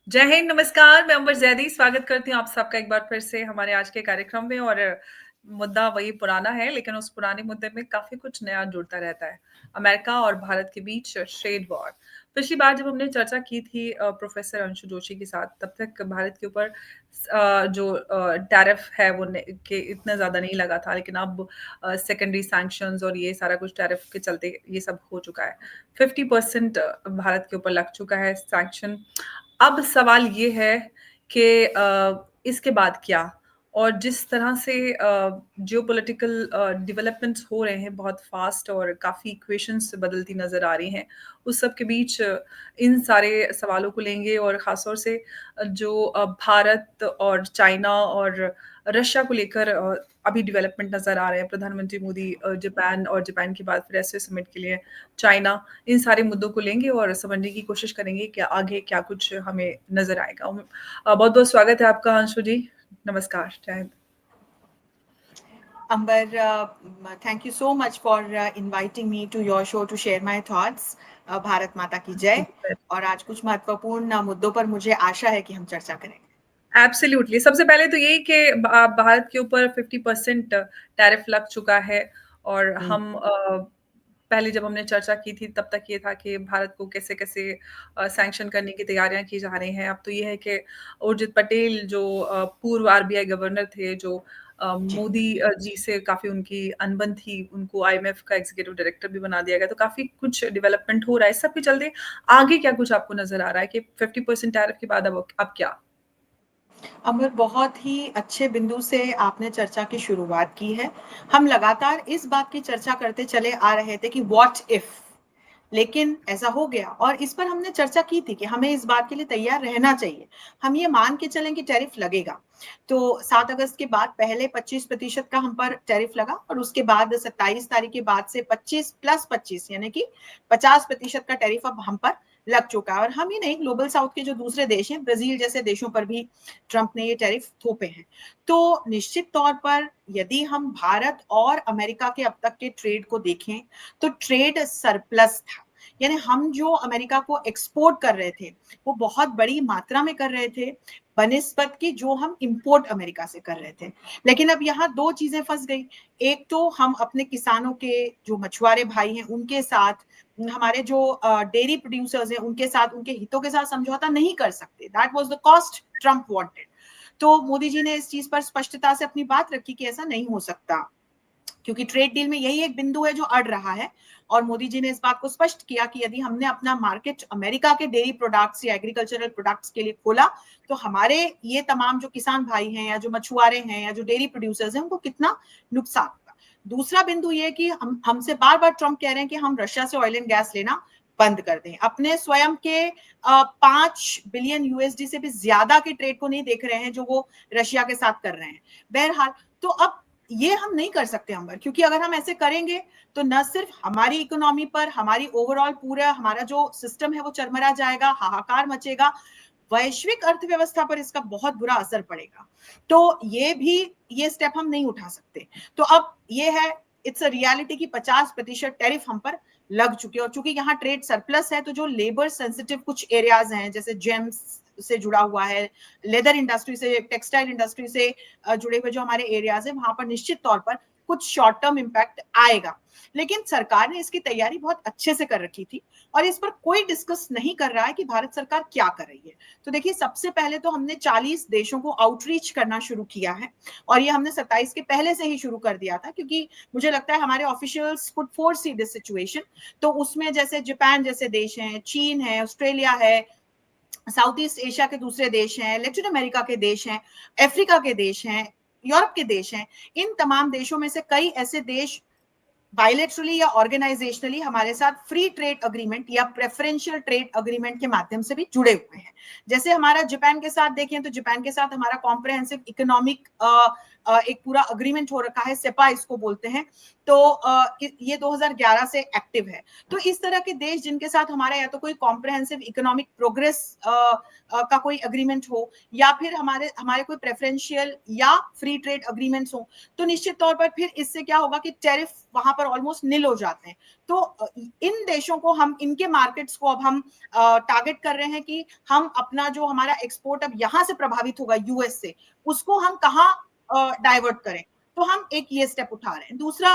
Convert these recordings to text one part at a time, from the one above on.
जय हिंद, नमस्कार। मैं अंबर जैदी स्वागत करती हूँ आप सबका एक बार फिर से हमारे आज के कार्यक्रम में। और मुद्दा वही पुराना है, लेकिन उस पुराने मुद्दे में काफ़ी कुछ नया जुड़ता रहता है। अमेरिका और भारत के बीच ट्रेड वॉर। पिछली बार जब हमने चर्चा की थी प्रोफ़ेसर अंशु जोशी के साथ, तब तक भारत के ऊपर जो टैरिफ है वो ने के इतना ज़्यादा नहीं लगा था, लेकिन अब सेकेंडरी सैंक्शंस और ये सारा कुछ टैरिफ के चलते ये सब हो चुका है। 50% भारत के ऊपर लग चुका है सैंक्शन। अब सवाल ये है कि इसके बाद क्या? और जिस तरह से जियोपॉलिटिकल डेवलपमेंट्स हो रहे हैं बहुत फ़ास्ट, और काफ़ी इक्वेशंस बदलती नज़र आ रही हैं। उस सब के बीच इन सारे सवालों को लेंगे, और ख़ास तौर से जो भारत और चाइना और रशिया को लेकर अभी डेवलपमेंट नज़र आ रहे हैं। प्रधानमंत्री मोदी जापान, और जापान के बाद फिर एससीओ समिट के लिए चाइना, इन सारे मुद्दों को लेंगे और समझने की कोशिश करेंगे कि आगे क्या कुछ हमें नज़र आएगा। बहुत-बहुत स्वागत है आपका अंशु जी। नमस्कार, जय Hind. Amber, thank you so much for inviting me to your show to share my thoughts. Bharat माता की जय। और आज कुछ महत्वपूर्ण मुद्दों पर मुझे आशा है कि हम चर्चा करेंगे। एब्सोल्युटली। सबसे पहले तो यही कि भारत के ऊपर 50% टैरिफ लग चुका है, और हम पहले जब हमने चर्चा की थी तब तक ये था कि भारत को कैसे-कैसे सैंक्शन करने की तैयारियां की जा रही हैं। अब तो ये है कि उर्जित पटेल जो पूर्व आरबीआई गवर्नर थे, जो मोदी जी से काफ़ी उनकी अनबन थी, उनको आईएमएफ का एग्जीक्यूटिव डायरेक्टर भी बना दिया गया। तो काफ़ी कुछ डेवलपमेंट हो रहा है। इस सब के चलते आगे क्या कुछ आपको नज़र आ रहा है कि 50% टैरिफ के बाद अब क्या? अमर, बहुत ही अच्छे बिंदु से आपने चर्चा की शुरुआत की है। हम लगातार इस बात की चर्चा करते चले आ रहे थे कि व्हाट इफ, लेकिन ऐसा हो गया और इस पर हमने चर्चा की थी कि हमें इस बात के लिए तैयार रहना चाहिए। हम ये मान के चलें कि टैरिफ लगेगा। तो 7 अगस्त के बाद पहले 25% का हम पर टैरिफ लगा और उसके बाद 27 तारीख के बाद से 25 प्लस 25 यानी कि 50% का टैरिफ अब हम पर लग चुका है। और हम ही नहीं, ग्लोबल साउथ के जो दूसरे देश हैं, ब्राजील जैसे देशों पर भी ट्रंप ने ये टैरिफ थोपे हैं। तो निश्चित तौर पर यदि हम भारत और अमेरिका के अब तक के ट्रेड को देखें तो ट्रेड सरप्लस था। यानी हम जो अमेरिका को एक्सपोर्ट कर रहे थे वो बहुत बड़ी मात्रा में कर रहे थे बनिस्बत की जो हम इंपोर्ट अमेरिका से कर रहे थे। लेकिन अब यहाँ दो चीजें फंस गई। एक तो हम अपने किसानों के, जो मछुआरे भाई हैं, उनके साथ, हमारे जो डेयरी प्रोड्यूसर्स हैं उनके साथ, उनके हितों के साथ समझौता नहीं कर सकते। That was the cost Trump wanted. तो मोदी जी ने इस चीज पर स्पष्टता से अपनी बात रखी कि ऐसा नहीं हो सकता, क्योंकि ट्रेड डील में यही एक बिंदु है जो अड़ रहा है। और मोदी जी ने इस बात को स्पष्ट किया कि यदि हमने अपना मार्केट अमेरिका के डेयरी प्रोडक्ट्स या एग्रीकल्चरल प्रोडक्ट्स के लिए खोला तो हमारे ये तमाम जो किसान भाई हैं या जो मछुआरे हैं या जो डेयरी प्रोड्यूसर्स हैं उनको कितना नुकसान होगा। दूसरा बिंदु ये कि हमसे बार बार ट्रम्प कह रहे हैं कि हम रशिया से ऑयल एंड गैस लेना बंद कर दें। अपने स्वयं के 5 बिलियन यूएसडी से भी ज्यादा के ट्रेड को नहीं देख रहे हैं जो वो रशिया के साथ कर रहे हैं। बहरहाल, तो अब ये हम नहीं कर सकते अंबर, क्योंकि अगर हम ऐसे करेंगे तो न सिर्फ हमारी इकोनॉमी पर, हमारी ओवरऑल पूरा हमारा जो सिस्टम है वो चरमरा जाएगा, हाहाकार मचेगा, वैश्विक अर्थव्यवस्था पर इसका बहुत बुरा असर पड़ेगा। तो ये स्टेप हम नहीं उठा सकते। तो अब ये है, इट्स अ रियलिटी की 50% टैरिफ हम पर लग चुके हैं। और चूंकि यहाँ ट्रेड सरप्लस है तो जो लेबर सेंसिटिव कुछ एरियाज हैं, जैसे जेम्स से जुड़ा हुआ है, लेदर इंडस्ट्री से, टेक्सटाइल इंडस्ट्री से जुड़े हुए जो हमारे एरियाज है, वहां पर निश्चित तौर पर कुछ शॉर्ट टर्म इम्पैक्ट आएगा। लेकिन सरकार ने इसकी तैयारी बहुत अच्छे से कर रखी थी और इस पर कोई डिस्कस नहीं कर रहा है कि भारत सरकार क्या कर रही है। तो देखिए, सबसे पहले तो हमने 40 देशों को आउटरीच करना शुरू किया है और ये हमने 27 के पहले से ही शुरू कर दिया था, क्योंकि मुझे लगता है हमारे officials could foresee this situation. तो उसमें जैसे जापान जैसे देश हैं, चीन है, ऑस्ट्रेलिया है, साउथ ईस्ट एशिया के दूसरे देश हैं, लैटिन अमेरिका के देश हैं, अफ्रीका के देश हैं, यूरोप के देश हैं। इन तमाम देशों में से कई ऐसे देश बायलैटरली या ऑर्गेनाइजेशनली हमारे साथ फ्री ट्रेड अग्रीमेंट या प्रेफरेंशियल ट्रेड अग्रीमेंट के माध्यम से भी जुड़े हुए हैं। जैसे हमारा जापान के साथ देखें तो जापान के साथ हमारा कॉम्प्रिहेंसिव इकोनॉमिक एक पूरा अग्रीमेंट हो रखा है, सेपा इसको बोलते हैं, तो ये 2011 से एक्टिव है। तो इस तरह के देश जिनके साथ हमारा या तो कोई कॉम्प्रिहेंसिव इकोनॉमिक प्रोग्रेस का कोई अग्रीमेंट हो, या फिर हमारे कोई प्रेफरेंशियल या फ्री ट्रेड अग्रीमेंट्स हो, तो निश्चित तौर पर फिर इससे क्या होगा कि टैरिफ वहां पर ऑलमोस्ट निल हो जाते हैं। तो इन देशों को हम, इनके मार्केट्स को अब हम टारगेट कर रहे हैं कि हम अपना जो हमारा एक्सपोर्ट अब यहां से प्रभावित होगा यूएस से, उसको हम कहाँ डाइवर्ट करें। तो हम एक ये स्टेप उठा रहे हैं। दूसरा,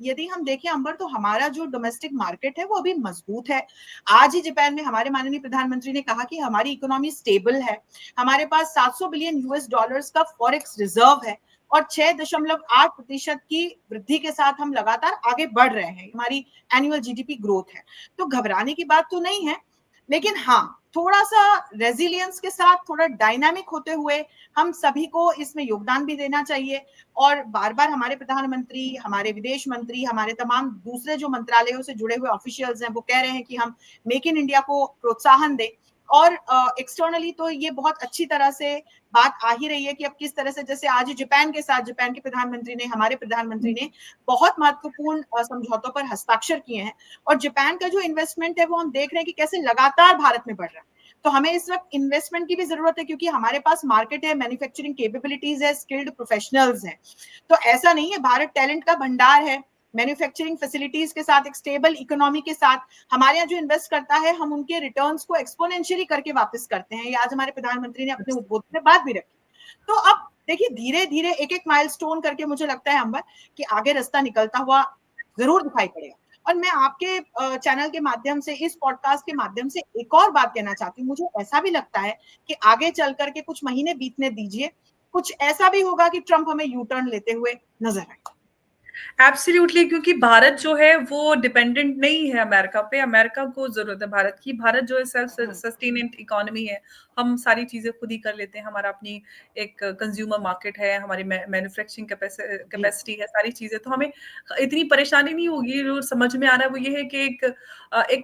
यदि हम देखें अंबर, तो हमारा जो डोमेस्टिक मार्केट है वो अभी मजबूत है। आज ही जापान में हमारे माननीय प्रधानमंत्री ने कहा कि हमारी इकोनॉमी स्टेबल है, हमारे पास 700 बिलियन यूएस डॉलर्स का फॉरेक्स रिजर्व है, और 6.8% की वृद्धि के साथ हम लगातार आगे बढ़ रहे हैं, हमारी एनुअल जीडीपी ग्रोथ है। तो घबराने की बात तो नहीं है, लेकिन हाँ, थोड़ा सा रेजिलियंस के साथ, थोड़ा डायनामिक होते हुए हम सभी को इसमें योगदान भी देना चाहिए। और बार बार हमारे प्रधानमंत्री, हमारे विदेश मंत्री, हमारे तमाम दूसरे जो मंत्रालयों से जुड़े हुए ऑफिशियल्स हैं, वो कह रहे हैं कि हम मेक इन इंडिया को प्रोत्साहन दें। और एक्सटर्नली तो ये बहुत अच्छी तरह से बात आ ही रही है कि अब किस तरह से, जैसे आज जापान के साथ जापान के प्रधानमंत्री ने, हमारे प्रधानमंत्री ने बहुत महत्वपूर्ण समझौतों पर हस्ताक्षर किए हैं, और जापान का जो इन्वेस्टमेंट है वो हम देख रहे हैं कि कैसे लगातार भारत में बढ़ रहा है। तो हमें इस वक्त इन्वेस्टमेंट की भी जरूरत है, क्योंकि हमारे पास मार्केट है, मैन्युफैक्चरिंग कैपेबिलिटीज है, स्किल्ड प्रोफेशनल्स हैं। तो ऐसा नहीं है, भारत टैलेंट का भंडार है, मैन्युफैक्चरिंग फैसिलिटीज के साथ, एक स्टेबल इकोनॉमी के साथ हमारे यहाँ जो इन्वेस्ट करता है, हम उनके रिटर्न्स को एक्सपोनेंशियली करके वापस करते हैं। ये आज हमारे प्रधानमंत्री ने अपने उद्बोधन में बात भी रखी। तो अब देखिए, धीरे धीरे एक एक माइलस्टोन करके मुझे लगता है अंबर कि आगे रास्ता निकलता हुआ जरूर दिखाई पड़ेगा। और मैं आपके चैनल के माध्यम से, इस पॉडकास्ट के माध्यम से एक और बात कहना चाहती हूँ। मुझे ऐसा भी लगता है कि आगे चल करके कुछ महीने बीतने दीजिए, कुछ ऐसा भी होगा कि ट्रंप हमें यू टर्न लेते हुए नजर आए। एब्सोल्युटली, क्योंकि भारत जो है वो डिपेंडेंट नहीं है अमेरिका पे। अमेरिका को जरूरत है भारत की। भारत जो है सेल्फ सस्टेनेंट इकोनॉमी है। हम सारी चीजें खुद ही कर लेते हैं। हमारा अपनी एक कंज्यूमर मार्केट है, हमारी मैन्युफैक्चरिंग कैपेसिटी है, सारी चीजें। तो हमें इतनी परेशानी नहीं होगी। जो समझ में आ रहा है वो ये है कि एक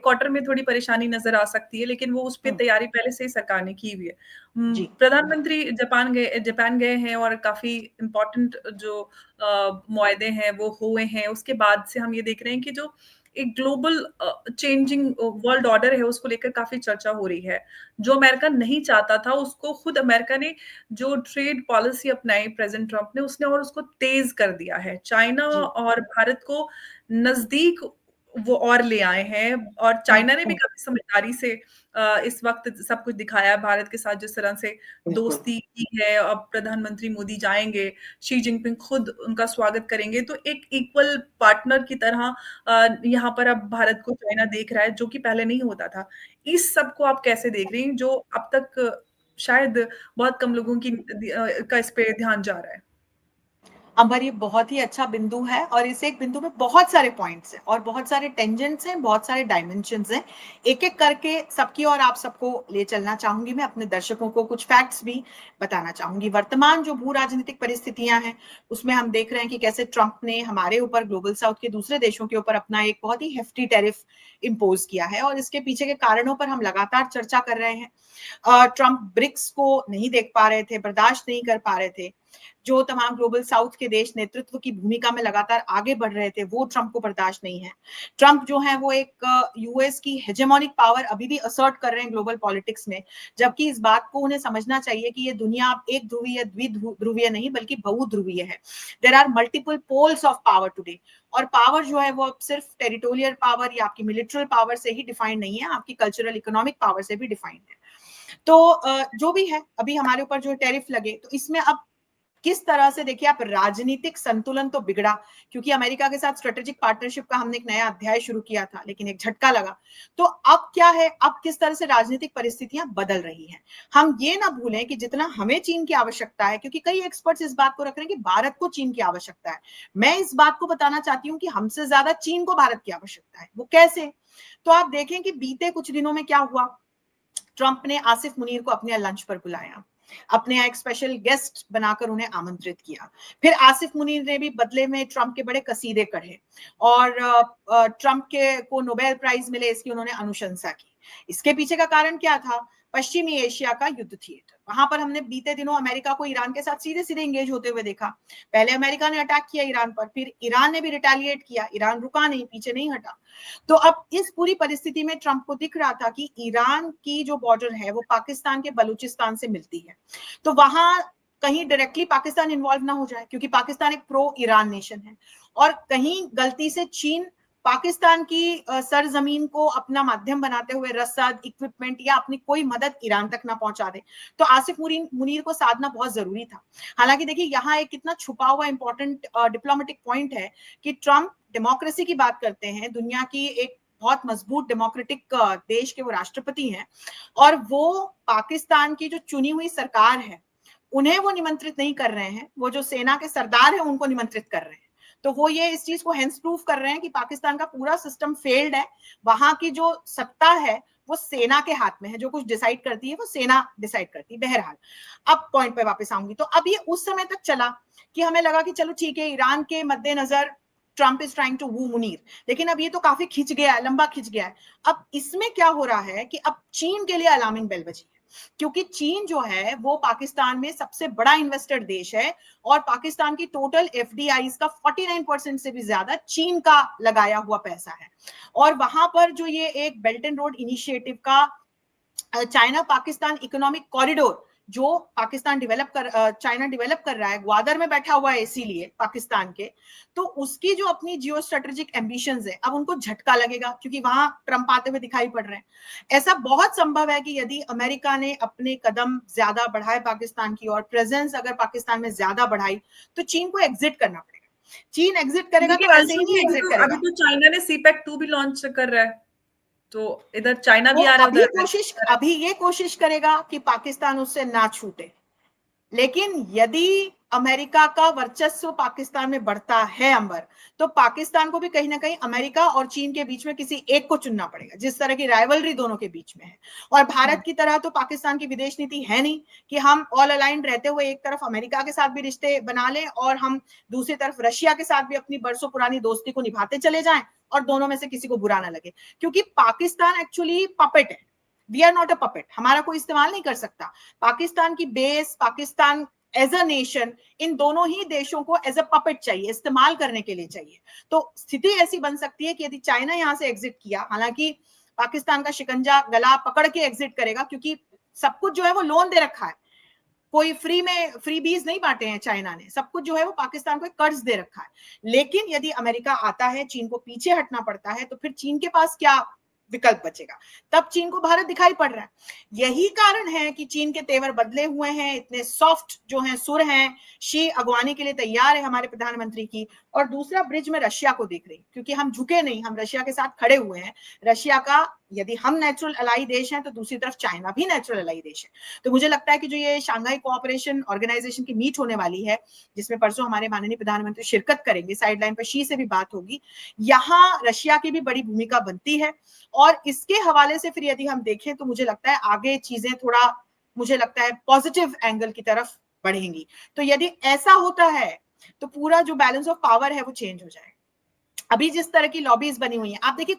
क्वार्टर में थोड़ी परेशानी नजर आ सकती है, लेकिन वो उस पर तैयारी पहले से ही सरकार ने की हुई है। प्रधानमंत्री जापान गए हैं, और काफी इम्पोर्टेंट जो मुआहदे हैं वो हुए हैं। उसके बाद से हम ये देख रहे हैं कि जो एक ग्लोबल चेंजिंग वर्ल्ड ऑर्डर है, उसको लेकर काफी चर्चा हो रही है। जो अमेरिका नहीं चाहता था, उसको खुद अमेरिका ने जो ट्रेड पॉलिसी अपनाई प्रेसिडेंट ट्रंप ने, उसने और उसको तेज कर दिया है। चाइना और भारत को नजदीक वो और ले आए हैं, और चाइना ने भी काफी समझदारी से इस वक्त सब कुछ दिखाया है। भारत के साथ जिस तरह से दोस्ती की है, अब प्रधानमंत्री मोदी जाएंगे, शी जिनपिंग खुद उनका स्वागत करेंगे, तो एक इक्वल पार्टनर की तरह यहाँ पर अब भारत को चाइना देख रहा है, जो कि पहले नहीं होता था। इस सब को आप कैसे देख रही हैं, जो अब तक शायद बहुत कम लोगों की का इस पे ध्यान जा रहा है? अंबर, ये बहुत ही अच्छा बिंदु है, और इस एक बिंदु में बहुत सारे पॉइंट्स हैं, और बहुत सारे टेंजेंट्स हैं, बहुत सारे डायमेंशंस हैं। एक एक करके सबकी और आप सबको ले चलना चाहूंगी। मैं अपने दर्शकों को कुछ फैक्ट्स भी बताना चाहूंगी। वर्तमान जो भू राजनीतिक परिस्थितियां हैं, उसमें हम देख रहे हैं कि कैसे ट्रंप ने हमारे ऊपर, ग्लोबल साउथ के दूसरे देशों के ऊपर अपना एक बहुत ही हेफ्टी टैरिफ इम्पोज किया है, और इसके पीछे के कारणों पर हम लगातार चर्चा कर रहे हैं। ट्रंप ब्रिक्स को नहीं देख पा रहे थे, बर्दाश्त नहीं कर पा रहे थे। जो तमाम ग्लोबल साउथ के देश नेतृत्व की भूमिका में लगातार आगे बढ़ रहे थे, वो ट्रंप को बर्दाश्त नहीं है। ट्रंप जो है वो एक यूएस की हेजेमोनिक पावर अभी भी असर्ट कर रहे हैं ग्लोबल पॉलिटिक्स में, जबकि इस बात को उन्हें समझना चाहिए कि ये दुनिया अब एक ध्रुवीय, द्विध्रुवीय नहीं, बल्कि बहुध्रुवीय है। There are multiple poles of power today, और पावर जो है वो अब सिर्फ टेरिटोरियल पावर या आपकी मिलिट्री पावर से ही डिफाइंड नहीं है, आपकी कल्चरल इकोनॉमिक पावर से भी डिफाइंड है। तो जो भी है, अभी हमारे ऊपर जो टैरिफ लगे, तो इसमें अब किस तरह से, देखिए आप, राजनीतिक संतुलन तो बिगड़ा, क्योंकि अमेरिका के साथ स्ट्रेटेजिक पार्टनरशिप का हमने एक नया अध्याय शुरू किया था, लेकिन एक झटका लगा। तो अब क्या है, अब किस तरह से राजनीतिक परिस्थितियां बदल रही हैं। हम ये ना भूलें कि जितना हमें चीन की आवश्यकता है, क्योंकि कई एक्सपर्ट्स इस बात को रख रहे हैं कि भारत को चीन की आवश्यकता है, मैं इस बात को बताना चाहती हूँ कि हमसे ज्यादा चीन को भारत की आवश्यकता है। वो कैसे? तो आप देखें कि बीते कुछ दिनों में क्या हुआ। ट्रंप ने आसिफ मुनीर को अपने लंच पर बुलाया, अपने यहाँ एक स्पेशल गेस्ट बनाकर उन्हें आमंत्रित किया। फिर आसिफ मुनीर ने भी बदले में ट्रंप के बड़े कसीदे कढ़े, और ट्रंप के को नोबेल प्राइज मिले, इसकी उन्होंने अनुशंसा की। इसके पीछे का कारण क्या था? पश्चिमी एशिया का युद्ध थिएटर। वहां पर हमने बीते दिनों अमेरिका को ईरान के साथ सीधे सीधे इंगेज होते हुए देखा। पहले अमेरिका ने अटैक किया ईरान पर, फिर ईरान ने भी रिटेलिएट किया, ईरान रुका नहीं, पीछे नहीं हटा। तो अब इस पूरी परिस्थिति में ट्रंप को दिख रहा था कि ईरान की जो बॉर्डर है वो पाकिस्तान के बलूचिस्तान से मिलती है, तो वहां कहीं डायरेक्टली पाकिस्तान इन्वॉल्व ना हो जाए, क्योंकि पाकिस्तान एक प्रो ईरान नेशन है, और कहीं गलती से चीन पाकिस्तान की सरजमीन को अपना माध्यम बनाते हुए रसद, इक्विपमेंट या अपनी कोई मदद ईरान तक ना पहुंचा दे। तो आसिफ मुनीर को साधना बहुत जरूरी था। हालांकि देखिए यहाँ एक कितना छुपा हुआ इंपॉर्टेंट डिप्लोमेटिक पॉइंट है कि ट्रंप डेमोक्रेसी की बात करते हैं, दुनिया की एक बहुत मजबूत डेमोक्रेटिक देश के वो राष्ट्रपति हैं, और वो पाकिस्तान की जो चुनी हुई सरकार है उन्हें वो निमंत्रित नहीं कर रहे हैं, वो जो सेना के सरदार हैं उनको निमंत्रित कर रहे हैं। तो वो ये इस चीज को हेंस प्रूफ कर रहे हैं कि पाकिस्तान का पूरा सिस्टम फेल्ड है, वहां की जो सत्ता है वो सेना के हाथ में है, जो कुछ डिसाइड करती है वो सेना डिसाइड करती है। बहरहाल अब पॉइंट पे वापस आऊंगी। तो अब ये उस समय तक चला कि हमें लगा कि चलो ठीक है, ईरान के मद्देनजर Trump is trying to woo Munir, लेकिन अब ये तो काफी खिंच गया है, लंबा खिंच गया है। अब इसमें क्या हो रहा है कि अब चीन के लिए अलार्मिंग बेल बजी, क्योंकि चीन जो है वो पाकिस्तान में सबसे बड़ा इन्वेस्टेड देश है, और पाकिस्तान की टोटल एफडीआईज का 49% से भी ज्यादा चीन का लगाया हुआ पैसा है। और वहां पर जो ये एक बेल्ट एंड रोड इनिशिएटिव का चाइना पाकिस्तान इकोनॉमिक कॉरिडोर जो चाइना डेवलप कर रहा है, ग्वादर में बैठा हुआ है इसीलिए पाकिस्तान के, तो उसकी जो अपनी जियो स्ट्रेटेजिक एम्बिशंस है अब उनको झटका लगेगा, क्योंकि वहां ट्रंप आते हुए दिखाई पड़ रहे हैं। ऐसा बहुत संभव है कि यदि अमेरिका ने अपने कदम ज्यादा बढ़ाए पाकिस्तान की और प्रेजेंस अगर पाकिस्तान में ज्यादा बढ़ाई, तो चीन को एग्जिट करना पड़ेगा। चीन एग्जिट करेगा तो ऐसे ही नहीं एग्जिट करेगा। अभी तो चाइना ने सीपैक 2 भी लॉन्च कर रहा है, तो इधर चाइना भी आ रहा है, अभी ये कोशिश करेगा कि पाकिस्तान उससे ना छूटे। लेकिन यदि अमेरिका का वर्चस्व पाकिस्तान में बढ़ता है अंबर, तो पाकिस्तान को भी कहीं ना कहीं अमेरिका और चीन के बीच में किसी एक को चुनना पड़ेगा, जिस तरह की राइवलरी दोनों के बीच में है। और भारत की तरह तो पाकिस्तान की विदेश नीति है नहीं कि हम ऑल अलाइंड रहते हुए एक तरफ अमेरिका के साथ भी रिश्ते बना लें और हम दूसरी तरफ रशिया के साथ भी अपनी बरसों पुरानी दोस्ती को निभाते चले जाएं और दोनों में से किसी को बुरा ना लगे, क्योंकि पाकिस्तान एक्चुअली पपेट है। We are not a puppet, हमारा कोई इस्तेमाल नहीं कर सकता। पाकिस्तान की base, Pakistan as a nation, इन दोनों ही देशों को एज अ पपेट चाहिए, इस्तेमाल करने के लिए चाहिए। तो स्थिति ऐसी बन सकती है कि यदि चाइना यहां से एग्जिट किया, हालांकि पाकिस्तान का शिकंजा गला पकड़ के एग्जिट करेगा, क्योंकि सब कुछ जो है वो लोन दे रखा है, कोई फ्री बीज नहीं बांटे हैं चाइना ने, सब कुछ जो है वो पाकिस्तान को कर्ज दे रखा है। लेकिन यदि अमेरिका आता है, चीन को पीछे हटना पड़ता है, तो फिर चीन के पास क्या विकल्प बचेगा? तब चीन को भारत दिखाई पड़ रहा है। यही कारण है कि चीन के तेवर बदले हुए हैं, इतने सॉफ्ट जो हैं सुर हैं, शी अगवानी के लिए तैयार है हमारे प्रधानमंत्री की। और दूसरा, ब्रिज में रशिया को देख रही, क्योंकि हम झुके नहीं, हम रशिया के साथ खड़े हुए हैं। रशिया का यदि हम नेचुरल अलाई देश हैं, तो दूसरी तरफ चाइना भी नेचुरल अलाई देश है। तो मुझे लगता है कि जो ये शंघाई कोऑपरेशन ऑर्गेनाइजेशन की मीट होने वाली है, जिसमें परसों हमारे माननीय प्रधानमंत्री शिरकत करेंगे, साइडलाइन पर शी से भी बात होगी, यहाँ रशिया की भी बड़ी भूमिका बनती है। और इसके हवाले से फिर यदि हम देखें तो मुझे लगता है आगे चीजें थोड़ा, मुझे लगता है पॉजिटिव एंगल की तरफ बढ़ेंगी। तो यदि ऐसा होता है तो पूरा जो बैलेंस ऑफ पावर है वो चेंज हो जाएगा। अभी जिस तरह की लॉबीज बनी हुई है, आप देखिए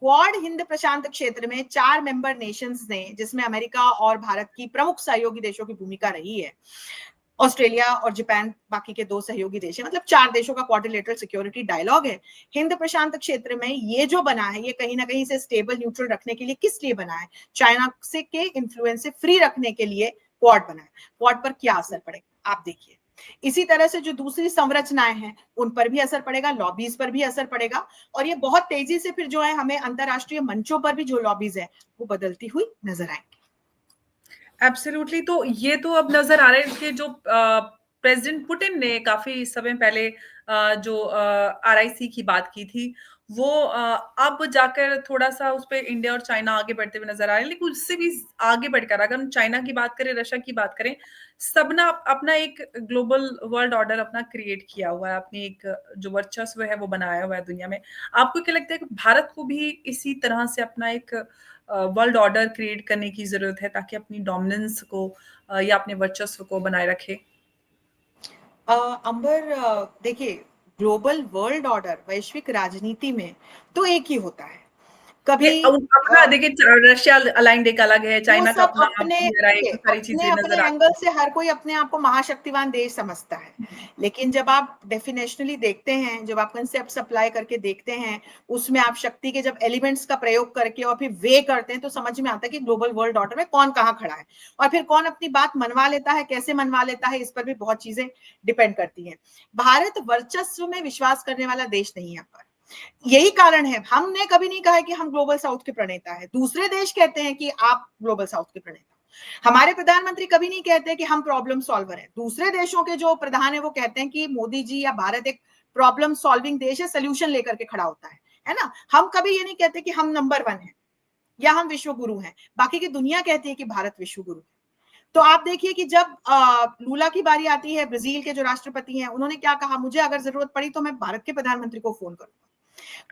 क्वाड हिंद प्रशांत क्षेत्र में 4 मेंबर नेशंस ने, जिसमें अमेरिका और भारत की प्रमुख सहयोगी देशों की भूमिका रही है, ऑस्ट्रेलिया और जापान बाकी के 2 सहयोगी देश है, मतलब 4 देशों का क्वाड्रिलेटरल सिक्योरिटी डायलॉग है। हिंद प्रशांत क्षेत्र में ये जो बना है, ये कहीं ना कहीं से स्टेबल न्यूट्रल रखने के लिए किस लिए बना है? चाइना से के इन्फ्लुएंस से फ्री रखने के लिए क्वाड बना है। क्वाड पर क्या असर पड़ेगा आप देखिए। इसी तरह से जो दूसरी संरचनाएं हैं उन पर भी असर पड़ेगा, लॉबीज पर भी असर पड़ेगा, और ये बहुत तेजी से फिर जो है हमें अंतरराष्ट्रीय मंचों पर भी जो लॉबीज है वो बदलती हुई नजर आएंगी। एब्सोल्युटली। तो ये तो अब नजर आ रहा है कि जो प्रेसिडेंट पुतिन ने काफी समय पहले जो आरआईसी की बात की थी, वो अब जाकर थोड़ा सा उस पे इंडिया और चाइना आगे बढ़ते हुए नजर आ रहे हैं। लेकिन उससे भी आगे बढ़कर अगर हम चाइना की बात करें, रशिया की बात करें, सबने अपना एक ग्लोबल वर्ल्ड ऑर्डर अपना क्रिएट किया हुआ है, अपनी एक जो वर्चस्व है वो बनाया हुआ है दुनिया में। आपको क्या लगता है कि भारत को भी इसी तरह से अपना एक वर्ल्ड ऑर्डर क्रिएट करने की जरूरत है, ताकि अपनी डोमिनेंस को या अपने वर्चस्व को बनाए रखे? अंबर, देखिए, ग्लोबल वर्ल्ड ऑर्डर, वैश्विक राजनीति में तो एक ही होता है। कभी अपना देखिए, रशिया अलाइंड एक अलग है, वो चाइना का सब अपना अपने एक सारी अपने चीजें अपने नजर एंगल आती से हर कोई अपने आप को महाशक्तिवान देश समझता है। हैं। लेकिन जब आप डेफिनेशनली देखते हैं, जब आप कंसेप्ट अप्लाई करके देखते हैं, उसमें आप शक्ति के जब एलिमेंट्स का प्रयोग करके और फिर वे करते हैं, तो समझ में आता है कि ग्लोबल वर्ल्ड ऑर्डर में कौन कहाँ खड़ा है, और फिर कौन अपनी बात मनवा लेता है, कैसे मनवा लेता है, इस पर भी बहुत चीजें डिपेंड करती हैं। भारत वर्चस्व में विश्वास करने वाला देश नहीं है पर, यही कारण है, हमने कभी नहीं कहा है कि हम ग्लोबल साउथ के प्रणेता है, दूसरे देश कहते हैं कि आप ग्लोबल साउथ के प्रणेता। हमारे प्रधानमंत्री कभी नहीं कहते कि हम प्रॉब्लम सॉल्वर हैं, दूसरे देशों के जो प्रधान है वो कहते हैं कि मोदी जी या भारत एक प्रॉब्लम सॉल्विंग देश है, सोल्यूशन लेकर के खड़ा होता है ना। हम कभी ये नहीं कहते कि हम नंबर 1 है या हम विश्व गुरु हैं, बाकी की दुनिया कहती है कि भारत विश्व गुरु है। तो आप देखिए कि जब लूला की बारी आती है, ब्राजील के जो राष्ट्रपति हैं, उन्होंने क्या कहा, मुझे अगर जरूरत पड़ी तो मैं भारत के प्रधानमंत्री को फोन करूंगा।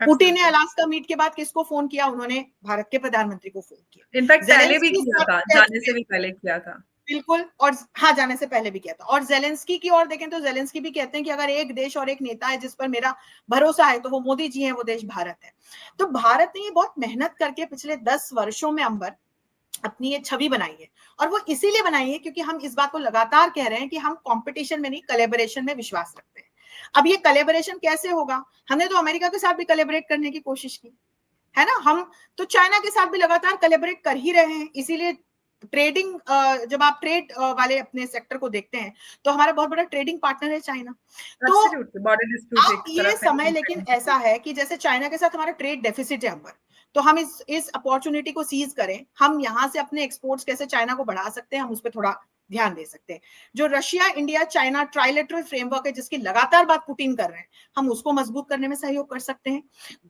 पुतिन ने एब्सोल्युटली। अलास्का मीट के बाद किसको फोन किया, उन्होंने भारत के प्रधानमंत्री को फोन किया। इनफैक्ट पहले भी जेलेंस्की किया था, जाने से भी पहले किया था। बिल्कुल, और हाँ, जाने से पहले भी किया था। और जेलेंस्की की ओर देखें तो जेलेंस्की भी कहते हैं कि अगर एक देश और एक नेता है जिस पर मेरा भरोसा है तो वो मोदी जी हैं, वो देश भारत है। तो भारत ने ये बहुत मेहनत करके पिछले 10 वर्षों में अंबर अपनी ये छवि बनाई है, और वो इसीलिए बनाई है क्योंकि हम इस बात को लगातार कह रहे हैं कि हम कंपटीशन में नहीं, कोलैबोरेशन में विश्वास रखते हैं। अब ये कोलैबोरेशन कैसे होगा, हमने तो अमेरिका के साथ भी कोलैबोरेट करने की कोशिश की है ना, हम तो चाइना के साथ भी लगातार कोलैबोरेट कर ही रहे हैं। इसीलिए ट्रेडिंग, जब आप ट्रेड वाले अपने सेक्टर को देखते हैं तो हमारा बहुत बड़ा ट्रेडिंग पार्टनर है चाइना। तो एब्सोल्युटली, बॉर्डर डिस्प्यूट अब एक ये तरफ है, समय लेकिन लेकिन ऐसा है कि जैसे चाइना के साथ हमारा ट्रेड डेफिसिट है अंबर, तो हम इस अपॉर्चुनिटी को सीज करें, हम यहां से अपने एक्सपोर्ट्स कैसे चाइना को बढ़ा सकते हैं, हम उस पर थोड़ा ध्यान दे सकते हैं। जो Russia India China trilateral framework है जिसकी लगातार बात पुतिन कर रहे हैं, हम उसको मजबूत करने में सहयोग कर सकते हैं।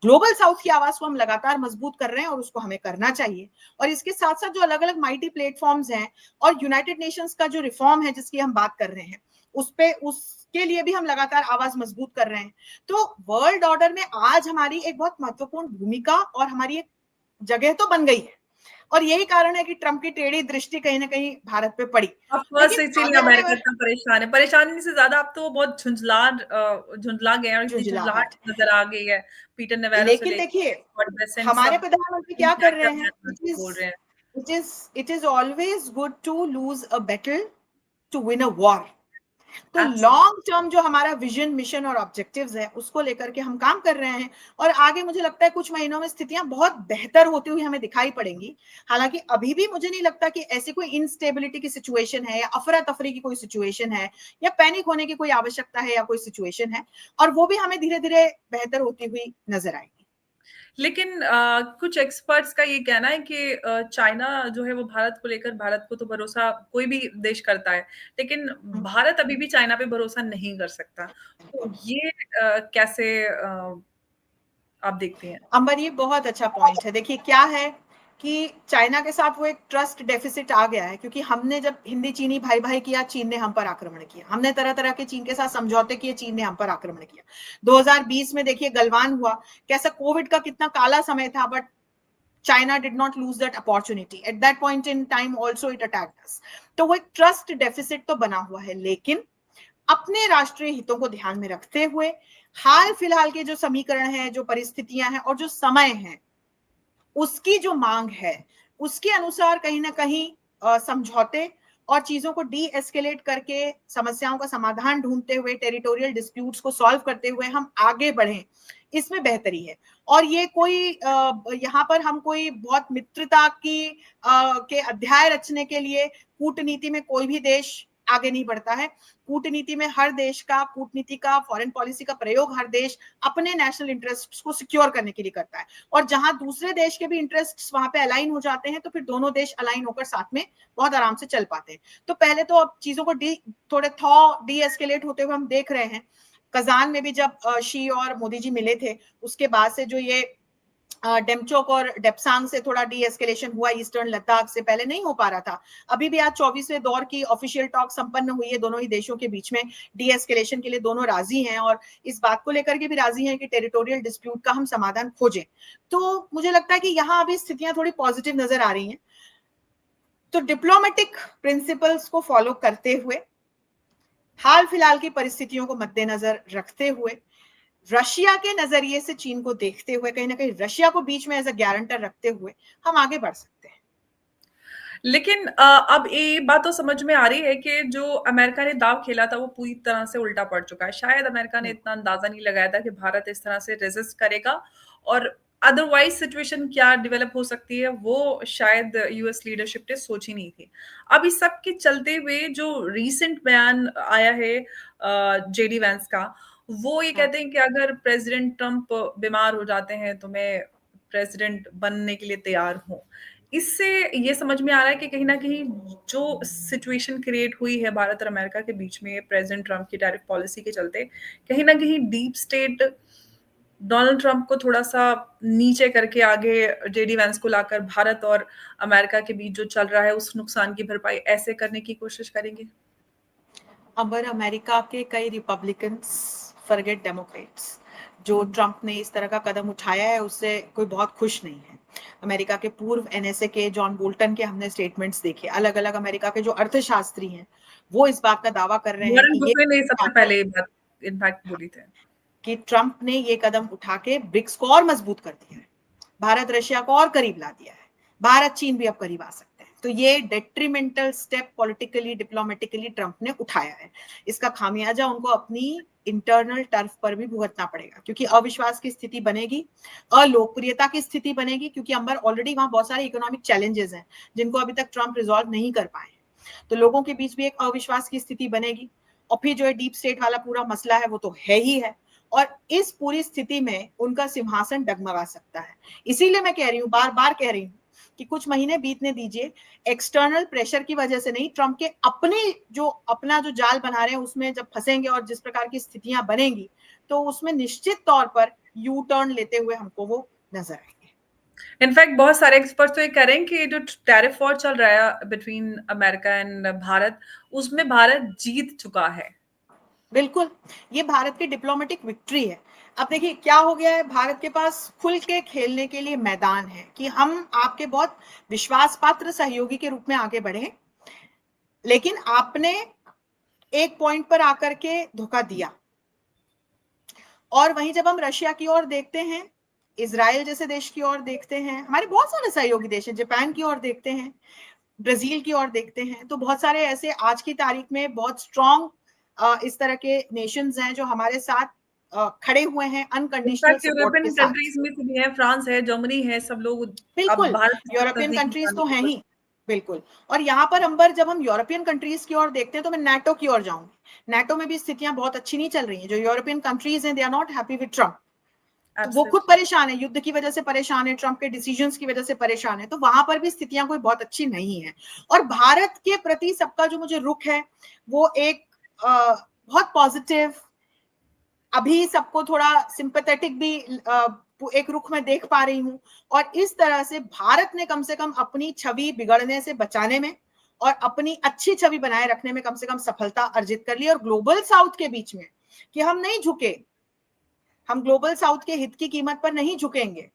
ग्लोबल साउथ की आवाज को हम लगातार मजबूत कर रहे हैं और उसको हमें करना चाहिए। और इसके साथ साथ जो अलग अलग माइटी प्लेटफॉर्म्स हैं और यूनाइटेड नेशंस का जो रिफॉर्म है जिसकी हम बात कर रहे हैं, उसके लिए भी हम लगातार आवाज मजबूत कर रहे हैं। तो वर्ल्ड ऑर्डर में आज हमारी एक बहुत महत्वपूर्ण भूमिका और हमारी एक जगह तो बन गई है, और यही कारण है कि ट्रंप की टेढ़ी दृष्टि कहीं ना कहीं भारत पे पड़ी। ऑफ कोर्स लेकिन इसीलिए आगे आने अमेरिका वाले इतना परेशान है। परेशानी से ज्यादा अब तो वो बहुत झुंझला गए हैं, और इतनी झुंझलाहट झुंझलाहट, नजर आ गई है, पीटर नेवेरो से लेकिन लेके देखिए स्कॉट बेसेंट हमारे सब प्रधानमंत्री क्या कर रहे हैं, क्या-क्या बोल रहे हैं। It is always good to lose a battle to win a war. तो एब्सोल्युटली। लॉन्ग टर्म जो हमारा विजन, मिशन और ऑब्जेक्टिव्स है उसको लेकर के हम काम कर रहे हैं, और आगे मुझे लगता है कुछ महीनों में स्थितियां बहुत बेहतर होती हुई हमें दिखाई पड़ेंगी। हालांकि अभी भी मुझे नहीं लगता कि ऐसी कोई इंस्टेबिलिटी की सिचुएशन है या अफरा तफरी की कोई सिचुएशन है या पैनिक होने की कोई आवश्यकता है या कोई सिचुएशन है, और वो भी हमें धीरे धीरे बेहतर होती हुई नजर आएगी। लेकिन कुछ एक्सपर्ट्स का ये कहना है कि चाइना जो है वो भारत को लेकर, भारत को तो भरोसा कोई भी देश करता है, लेकिन भारत अभी भी चाइना पे भरोसा नहीं कर सकता। तो ये कैसे आप देखती हैं? अंबर, ये बहुत अच्छा पॉइंट है। देखिए क्या है कि चाइना के साथ वो एक ट्रस्ट डेफिसिट आ गया है, क्योंकि हमने जब हिंदी चीनी भाई भाई किया, चीन ने हम पर आक्रमण किया, हमने तरह तरह के चीन के साथ समझौते किए, चीन ने हम पर आक्रमण किया। 2020 में देखिए गलवान हुआ, कैसा कोविड का कितना काला समय था, but China did not lose that opportunity. At that point in time also it attacked us. तो वो एक ट्रस्ट डेफिसिट तो बना हुआ है, लेकिन अपने राष्ट्रीय हितों को ध्यान में रखते हुए हाल फिलहाल के जो समीकरण है, जो परिस्थितियां हैं और जो समय है, उसकी जो मांग है, उसके अनुसार कहीं ना कहीं समझौते और चीजों को डी एस्केलेट करके समस्याओं का समाधान ढूंढते हुए, टेरिटोरियल डिस्प्यूट्स को सॉल्व करते हुए हम आगे बढ़ें, इसमें बेहतरी है। और ये कोई यहाँ पर हम कोई बहुत मित्रता की के अध्याय रचने के लिए कूटनीति में कोई भी देश आगे नहीं बढ़ता है। कूटनीति में हर देश का, कूटनीति का, फॉरेन पॉलिसी का प्रयोग हर देश अपने नेशनल इंटरेस्ट को सिक्योर करने के लिए करता है, और जहां दूसरे देश के भी इंटरेस्ट वहां पे अलाइन हो जाते हैं तो फिर दोनों देश अलाइन होकर साथ में बहुत आराम से चल पाते हैं। तो पहले तो अब चीजों को थोड़े डी एस्केलेट होते हुए हम देख रहे हैं। कजान में भी जब शी और मोदी जी मिले थे, उसके बाद से जो ये डेमचोक और डेप्सांग से थोड़ा डी एस्केलेशन हुआ, ईस्टर्न लद्दाख से पहले नहीं हो पा रहा था। अभी भी आज 24वें दौर की ऑफिशियल टॉक संपन्न हुई है दोनों ही देशों के बीच में, डी एस्केलेशन के लिए दोनों राजी हैं और इस बात को लेकर के भी राजी हैं कि टेरिटोरियल डिस्प्यूट का हम समाधान खोजें। तो मुझे लगता है कि यहाँ अभी स्थितियां थोड़ी पॉजिटिव नजर आ रही हैं। तो डिप्लोमेटिक प्रिंसिपल्स को फॉलो करते हुए, हाल फिलहाल की परिस्थितियों को मद्देनजर रखते हुए, रशिया के नजरिए से चीन को देखते हुए, कहीं ना कहीं रशिया को बीच में एज अ गारंटर रखते हुए हम आगे बढ़ सकते हैं। लेकिन अब ये बात तो समझ में आ रही है कि जो अमेरिका ने दाव खेला था वो पूरी तरह से उल्टा पड़ चुका है। शायद अमेरिका ने इतना अंदाजा नहीं लगाया था कि भारत इस तरह से रेजिस्ट करेगा, और अदरवाइज सिचुएशन क्या डेवलप हो सकती है वो शायद यूएस लीडरशिप ने सोची नहीं थी। अब इस सब के चलते हुए जो रीसेंट बयान आया है जेडी वैंस का, वो ये हाँ, कहते हैं कि अगर प्रेसिडेंट ट्रम्प बीमार हो जाते हैं तो मैं प्रेसिडेंट बनने के लिए तैयार हूं। इससे ये समझ में आ रहा है कि कहीं न कहीं जो सिचुएशन क्रिएट हुई है भारत और अमेरिका के बीच में प्रेज़िडेंट ट्रम्प की टैरिफ पॉलिसी के चलते, कहीं न कहीं डीप स्टेट डोनाल्ड ट्रम्प को थोड़ा-सा नीचे करके आगे जेडी वैंस को लाकर भारत और अमेरिका के बीच जो चल रहा है, उस नुकसान की भरपाई ऐसे करने की कोशिश करेंगे? अगर अमेरिका के कई रिपब्लिकन्स, फॉरगेट डेमोक्रेट्स, जो हुँ। ट्रम्प ने इस तरह का कदम उठाया है उससे कोई बहुत खुश नहीं है। अमेरिका के पूर्व एनएसए के जॉन बोल्टन के हमने स्टेटमेंट्स देखे, अलग अलग अमेरिका के जो अर्थशास्त्री हैं वो इस बात का दावा कर रहे हैं वॉरेन कि ये बुफे ने सबसे पहले ये बात इनफैक्ट बोली थी। कि ट्रम्प ने ये कदम उठा के ब्रिक्स को और मजबूत कर दिया है, भारत रशिया को और करीब ला दिया है, भारत चीन भी अब करीब आ सकते हैं। तो ये detrimental step politically diplomatically Trump ने उठाया है। इसका खामियाजा उनको अपनी इंटरनल टर्फ पर भी भुगतना पड़ेगा, क्योंकि अविश्वास की स्थिति बनेगी, अलोकप्रियता की स्थिति बनेगी, क्योंकि अंबर ऑलरेडी वहां बहुत सारे इकोनॉमिक चैलेंजेस हैं जिनको अभी तक ट्रम्प रिजॉल्व नहीं कर पाए। तो लोगों के बीच भी एक अविश्वास की स्थिति बनेगी, और फिर जो है डीप स्टेट वाला पूरा मसला है वो तो है ही है, और इस पूरी स्थिति में उनका सिंहासन डगमगा सकता है। इसीलिए मैं कह रही हूँ, बार बार कह रही हूँ कि कुछ महीने बीतने दीजिए, एक्सटर्नल प्रेशर की वजह से नहीं, ट्रम्प के अपना जो जाल बना रहे हैं उसमें जब फंसेंगे और जिस प्रकार की स्थितियां बनेंगी, तो उसमें निश्चित तौर पर यू टर्न लेते हुए हमको वो नजर आएंगे। इनफैक्ट बहुत सारे एक्सपर्ट्स तो ये कह रहे हैं कि जो टैरिफ वॉर चल रहा है बिटवीन अमेरिका एंड भारत, उसमें भारत जीत चुका है। बिल्कुल, ये भारत की डिप्लोमेटिक विक्ट्री है। अब देखिए क्या हो गया है, भारत के पास खुल के खेलने के लिए मैदान है कि हम आपके बहुत विश्वास पात्र सहयोगी के रूप में आगे बढ़े, लेकिन आपने एक पॉइंट पर आकर के धोखा दिया। और वहीं जब हम रशिया की ओर देखते हैं, इजराइल जैसे देश की ओर देखते हैं, हमारे बहुत सारे सहयोगी देश हैं, जापान की ओर देखते हैं, ब्राजील की ओर देखते हैं, तो बहुत सारे ऐसे आज की तारीख में बहुत स्ट्रॉन्ग इस तरह के नेशंस हैं जो हमारे साथ खड़े हुए हैं अनकंडीशनल इनफैक्ट सपोर्ट के यूरोपियन साथ। कंट्रीज में से भी है, फ्रांस है, जर्मनी है, सब लोग अब बिल्कुल, भारत के साथ यूरोपियन नजदीकी कंट्रीज बनाने तो की हैं ही। कोशिश। बिल्कुल। और यहाँ पर अंबर, जब हम यूरोपियन कंट्रीज की ओर देखते हैं तो मैं नाटो की ओर जाऊंगी। नाटो में भी स्थितियां बहुत अच्छी नहीं चल रही हैं, जो यूरोपियन कंट्रीज हैं they are not happy with Trump. तो वो खुद एब्सोल्युटली। परेशान है, युद्ध की वजह से परेशान है, ट्रम्प के डिसीजंस की वजह से परेशान है, तो वहां पर भी स्थितियां कोई बहुत अच्छी नहीं है। और भारत के प्रति सबका जो मुझे रुख है वो एक बहुत पॉजिटिव, अभी सबको थोड़ा सिंपैथेटिक भी एक रुख में देख पा रही हूं। और इस तरह से भारत ने कम से कम अपनी छवि बिगड़ने से बचाने में और अपनी अच्छी छवि बनाए रखने में कम से कम सफलता अर्जित कर ली, और ग्लोबल साउथ के बीच में कि हम नहीं झुके, हम ग्लोबल साउथ के हित की कीमत पर नहीं झुकेंगे,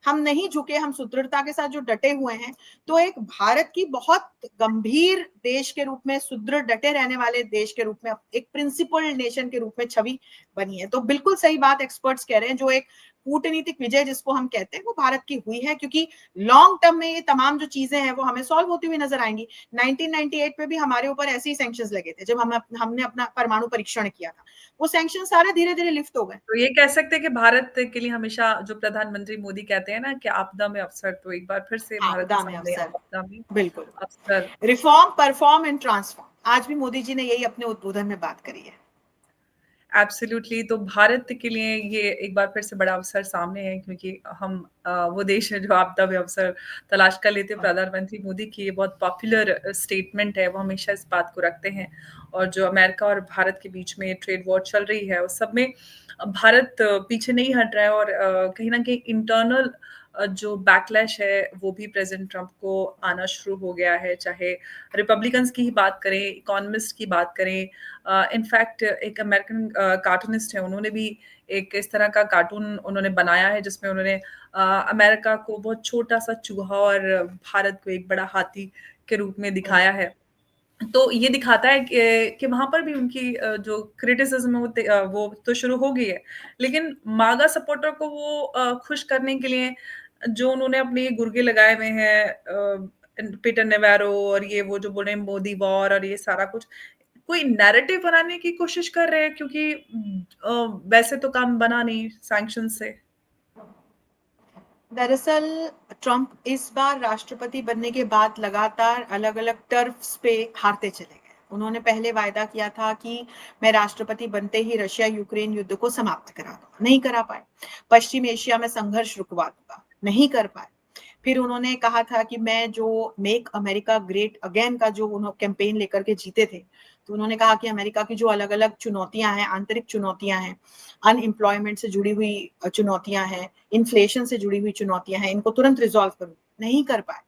हम नहीं झुके, हम सुदृढ़ता के साथ जो डटे हुए हैं, तो एक भारत की बहुत गंभीर देश के रूप में, सुदृढ़ डटे रहने वाले देश के रूप में, एक प्रिंसिपल नेशन के रूप में छवि बनी है। तो बिल्कुल सही बात एक्सपर्ट्स कह रहे हैं, जो एक कूटनीतिक विजय जिसको हम कहते हैं वो भारत की हुई है, क्योंकि लॉन्ग टर्म में ये तमाम जो चीजें हैं वो हमें सॉल्व होती हुई नजर आएंगी। 1998 में भी हमारे ऊपर ऐसे ही सैंक्शंस लगे थे जब हमने अपना परमाणु परीक्षण किया था, वो सैंक्शन सारे धीरे धीरे लिफ्ट हो गए। तो ये कह सकते हैं कि भारत के लिए हमेशा जो प्रधानमंत्री मोदी कहते हैं ना कि आपदा में अवसर, तो एक बार फिर से भारत के आपदा में सामने अवसर, आपदा में बिल्कुल। अवसर। रिफॉर्म, परफॉर्म एंड ट्रांसफॉर्म, आज भी मोदी जी ने यही अपने उद्बोधन में बात करी है। एब्सोल्युटली, तो भारत के लिए ये एक बार फिर से बड़ा अवसर सामने है, क्योंकि हम वो देश है जो आपदा में अवसर तलाश कर लेते हैं। प्रधानमंत्री मोदी की ये बहुत पॉपुलर स्टेटमेंट है, वो हमेशा इस बात को रखते हैं। और जो अमेरिका और भारत के बीच में ट्रेड वॉर चल रही है उस सब में भारत पीछे नहीं हट रहा है, और कहीं ना कहीं इंटरनल जो बैकलैश है वो भी प्रेसिडेंट ट्रम्प को आना शुरू हो गया है, चाहे रिपब्लिकन्स की ही बात करें, इकोनॉमिस्ट की बात करें। इनफैक्ट एक अमेरिकन कार्टूनिस्ट है, उन्होंने भी एक इस तरह का कार्टून उन्होंने बनाया है जिसमें उन्होंने अमेरिका को बहुत छोटा सा चूहा और भारत को एक बड़ा हाथी के रूप में दिखाया है। तो ये दिखाता है कि वहाँ पर भी उनकी जो क्रिटिसिज़्म है वो तो शुरू हो गई है। लेकिन मागा सपोर्टर को वो खुश करने के लिए जो उन्होंने अपने गुर्गे लगाए हुए हैं पीटर नेवारो और ये वो जो बोल रहे हैं मोदी वॉर और ये सारा कुछ, कोई नैरेटिव बनाने की कोशिश कर रहे हैं क्योंकि वैसे तो काम बना नहीं सैंक्शन से। दरअसल ट्रंप इस बार राष्ट्रपति बनने के बाद लगातार अलग-अलग टर्फ्स पे हारते चले गए। उन्होंने पहले वायदा किया था कि मैं राष्ट्रपति बनते ही रशिया-यूक्रेन युद्ध को समाप्त करा दूँगा, नहीं करा पाए। पश्चिम एशिया में संघर्ष रुकवा दूँगा, नहीं कर पाए। फिर उन्होंने कहा था कि मैं जो मेक अमेरिका ग्रेट अगेन का जो उन्हों कैंपेन लेकर के जीते थे, तो उन्होंने कहा कि अमेरिका की जो अलग-अलग चुनौतियाँ हैं, आंतरिक चुनौतियाँ हैं, अनएम्प्लॉयमेंट से जुड़ी हुई चुनौतियाँ हैं, इन्फ्लेशन से जुड़ी हुई चुनौतियाँ हैं, इनको तुरंत रिज़ॉल्व करूँ, नहीं कर पाए।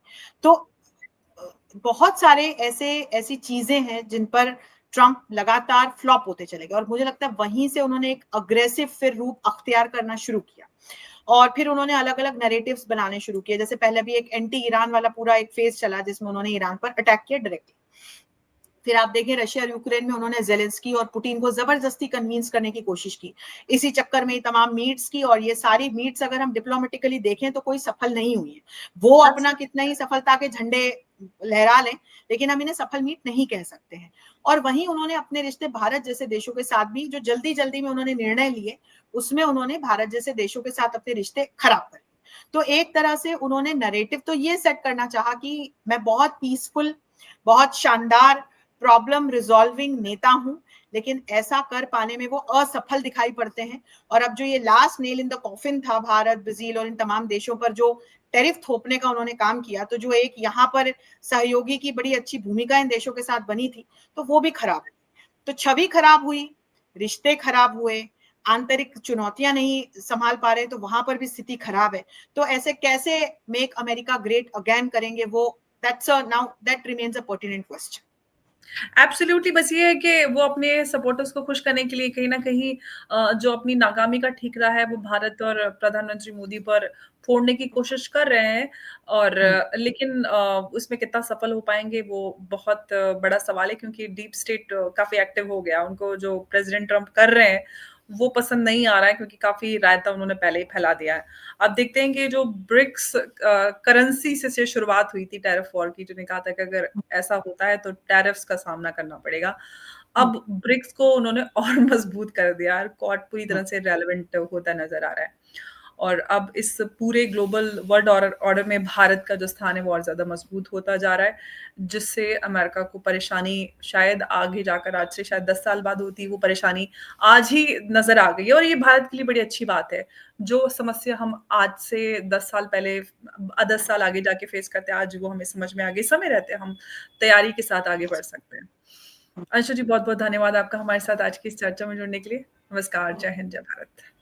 तो बहुत सारे ऐसी चीज़ें हैं जिन पर ट्रंप लगातार फ्लॉप होते चले गए और मुझे लगता है वहीं से उन्होंने एक अग्रेसिव फिर रूप अख्तियार करना शुरू किया। और फिर उन्होंने अलग-अलग नैरेटिव्स बनाने शुरू किए। जैसे पहले भी एक एंटी ईरान वाला पूरा एक फेज़ चला जिसमें उन्होंने ईरान पर अटैक किया डायरेक्टली। फिर आप देखें रशिया और यूक्रेन में उन्होंने ज़ेलेंस्की और पुतिन को ज़बरदस्ती कन्विंस करने की कोशिश की। इसी चक्कर में ये तमाम मीट्स की और ये सारी मीट्स अगर हम डिप्लोमैटिकली देखें तो कोई सफल नहीं हुई है। वो अपना कितना ही सफलता के झंडे लहरा लें, लेकिन हम इन्हें सफल मीट नहीं कह सकते हैं। और वहीं उन्होंने अपने रिश्ते भारत जैसे देशों के साथ भी जो जल्दी-जल्दी में उन्होंने निर्णय लिए, उसमें उन्होंने भारत जैसे देशों के साथ अपने रिश्ते खराब कर दिए। तो एक तरह से उन्होंने नैरेटिव तो ये सेट करना चाहा कि मैं बहुत पीसफुल, बहुत शानदार प्रॉब्लम रिजॉल्विंग नेता हूं, लेकिन ऐसा कर पाने में वो असफल दिखाई पड़ते हैं। और अब जो ये last nail in the coffin था भारत, ब्राजील और इन तमाम देशों पर जो टैरिफ थोपने का उन्होंने काम किया, तो जो एक यहाँ पर सहयोगी की बड़ी अच्छी भूमिका इन देशों के साथ बनी थी, तो वो भी खराब हुई। तो छवि खराब हुई, रिश्ते खराब हुए, आंतरिक चुनौतियां नहीं संभाल पा रहे, तो वहां पर भी स्थिति खराब है। तो ऐसे कैसे मेक अमेरिका ग्रेट अगेन करेंगे वो, that's now that remains a pertinent question. Absolutely बस ये है कि वो अपने सपोर्टर्स को खुश करने के लिए कहीं न कहीं जो अपनी नाकामी का ठीकरा है वो भारत और प्रधानमंत्री मोदी पर फोड़ने की कोशिश कर रहे हैं और लेकिन उसमें कितना सफल हो पाएँगे वो बहुत बड़ा सवाल है क्योंकि डीप स्टेट काफ़ी एक्टिव हो गया। उनको जो प्रेज़िडेंट ट्रम्प कर रहे हैं, वो पसंद नहीं आ रहा है क्योंकि काफ़ी रायता उन्होंने पहले ही फैला दिया है। अब देखते हैं कि जो ब्रिक्स करेंसी से शुरुआत हुई थी टैरिफ वॉर की, जिन्होंने कहा था कि अगर ऐसा होता है तो टैरिफ्स का सामना करना पड़ेगा। अब ब्रिक्स को उन्होंने और मजबूत कर दिया और क्वाड पूरी तरह से रेलेवेंट होता नज़र आ रहा है। और अब इस पूरे ग्लोबल वर्ल्ड ऑर्डर में भारत का जो स्थान है वो और ज़्यादा मजबूत होता जा रहा है, जिससे अमेरिका को परेशानी शायद आगे जाकर आज से शायद 10 साल बाद होती, वो परेशानी आज ही नज़र आ गई है और ये भारत के लिए बड़ी अच्छी बात है। जो समस्या हम आज से 10 साल पहले 10 साल आगे जाके फेस करते हैं, आज वो हमें समझ में आ गई, समय रहते हम तैयारी के साथ आगे बढ़ सकते हैं। अंशु जी बहुत-बहुत धन्यवाद आपका हमारे साथ आज की इस चर्चा में जुड़ने के लिए। नमस्कार, जय हिंद, जय भारत।